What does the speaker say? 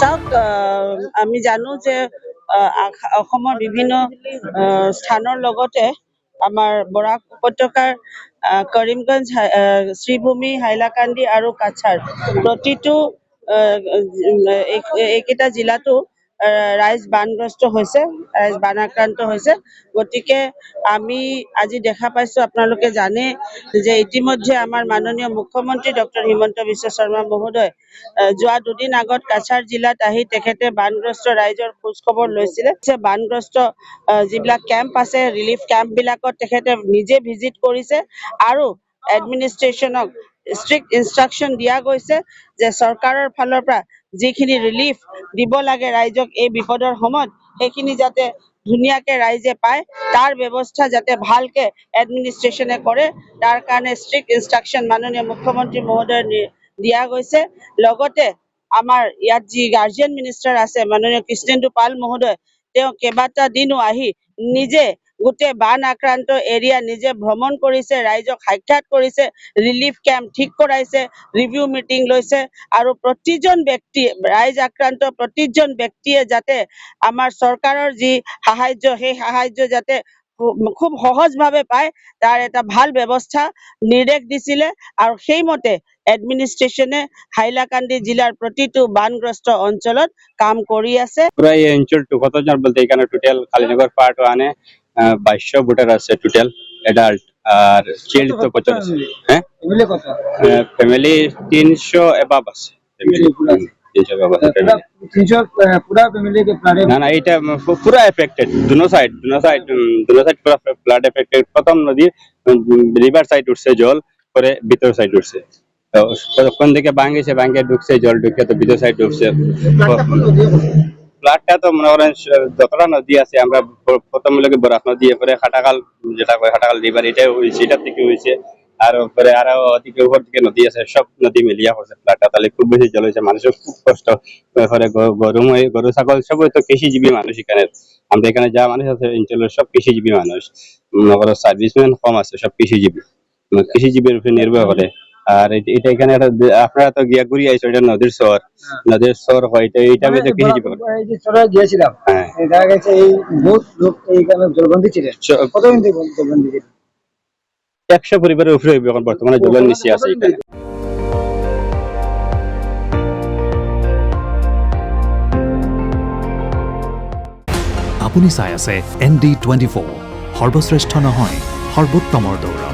চাওক আমি জানো যে অসমৰ বিভিন্ন স্থানৰ লগতে আমাৰ বৰাক উপত্যকাৰ কৰিমগঞ্জ শ্ৰীভূমি হাইলাকান্দি আৰু কাছাৰ প্ৰতিটো এইকেইটা জিলাতো ৰাইজ বানগ্ৰস্ত হৈছে, ৰাইজ বান আক্ৰান্ত হৈছে। গতিকে আমি আজি দেখা পাইছো, আপোনালোকে জানে যে ইতিমধ্যে আমাৰ মাননীয় মুখ্যমন্ত্ৰী ডক্টৰ হিমন্ত বিশ্ব শৰ্মা মহোদয় যোৱা দুদিন আগত কাছাৰ জিলাত আহি তেখেতে বানগ্ৰস্ত ৰাইজৰ খোজ খবৰ লৈছিলে। বানগ্ৰস্ত যিবিলাক কেম্প আছে, ৰিলিফ কেম্পবিলাকত তেখেতে নিজে ভিজিট কৰিছে আৰু এডমিনিষ্ট্ৰেশ্যনক ষ্ট্ৰিক্ট ইনষ্ট্ৰাকশ্যন দিয়া গৈছে যে চৰকাৰৰ ফালৰ পৰা যিখিনি ৰিলিফ দিব লাগে ৰাইজক এই বিপদৰ সময়ত, সেইখিনি যাতে ধুনীয়াকে ৰাইজে পায়, তাৰ ব্যৱস্থা যাতে ভালকে এডমিনিষ্ট্ৰেশ্যনে কৰে, তাৰ কাৰণে ষ্ট্ৰিক্ট ইনষ্ট্ৰাকশ্যন মাননীয় মুখ্যমন্ত্ৰী মহোদয়ে দিয়া গৈছে। লগতে আমাৰ ইয়াত যি গাৰ্জিয়ান মিনিষ্টাৰ আছে মাননীয় কৃষ্ণেন্দু পাল মহোদয়, তেওঁ কেইবাটা দিনো আহি নিজে গোটেই বান আক্ৰান্ত এৰিয়া নিজে ভ্ৰমণ কৰিছে, ৰাইজক সাক্ষাৎ কৰিছে, ৰিলিফ কেম্প ঠিক কৰাইছে, ৰিভিউ মিটিং লৈছে আৰু প্ৰতিজন ব্যক্তি, ৰাইজ আক্ৰান্ত প্ৰতিজন ব্যক্তিয়ে যাতে আমাৰ চৰকাৰৰ যি সাহায্য, সেই সাহায্য যাতে খুব সহজভাৱে পায়, তাৰ এটা ভাল ব্যৱস্থা নিৰ্দেশ দিছিলে আৰু সেইমতে এডমিনিষ্ট্ৰেশ্যনে হাইলাকান্দি জিলাৰ প্ৰতিটো বানগ্ৰস্ত অঞ্চলত কাম কৰি আছে। পুরা এই অঞ্চলটু কতজন বলতে এখানে টোটাল কালীনগর পার্ট ওয়ানে 2200 ভোটার আছে টোটাল অ্যাডাল্ট, আর চিল্ড তো 50 আছে। হ্যাঁ ফ্যামিলি 300 এবাব আছে। না না, এটা পুরা এফেক্টেড, দুনো সাইড পুরা ফ্লাড এফেক্টেড। প্রথম নদী রিভার সাইড উঠছে জল, পরে ভিতর সাইড উঠছে, কোন দিকে ভাঙিছে, ভাঙে ঢুকছে জল, ঢুকে তো ভিতর সাইড ঢুকছে। ফ্লাডটা তো মনে করেন যতটা নদী আছে, আমরা প্রথম লোকে বরাক নদী, এরপরে খাটাকাল, যেটা কয় খাটাকাল রিভার, এটা হয়েছে, এটা থেকে হয়েছে। আর পরে আরো ওদিকে উপর দিকে নদী আছে, সব নদী মিলিয়া করছে ফ্লাডটা, তাহলে খুব বেশি জল হয়েছে, মানুষের খুব কষ্ট। এরপরে গরু ছাগল সবই তো কৃষিজীবী মানুষ এখানে, আমরা এখানে যা মানুষ আছে অঞ্চলের সব কৃষিজীবী মানুষ, মনে করো সার্ভিসম্যান কম আছে, সব কৃষিজীবীর উপরে নির্ভর করে। আর এটা এখানে আপনারা তো গিয়া ঘুরি আইছো, এটা নদীর শহর হয়, এটা মধ্যে কৃষিজীবী গিয়েছিলাম, দেখা গেছে এই বহুত লোক এইখানে জলবন্দী ছিলেন। কতদিন থেকে জলবন্দী ছিলেন? 100 পরিবারের উপরে হইবে এখন বর্তমানে জলের নিচে আছে এখানে। আপুনি চাই আছে ND24, সৰ্বশ্ৰেষ্ঠ নহয় সৰ্বোত্তমৰ দৌৰ।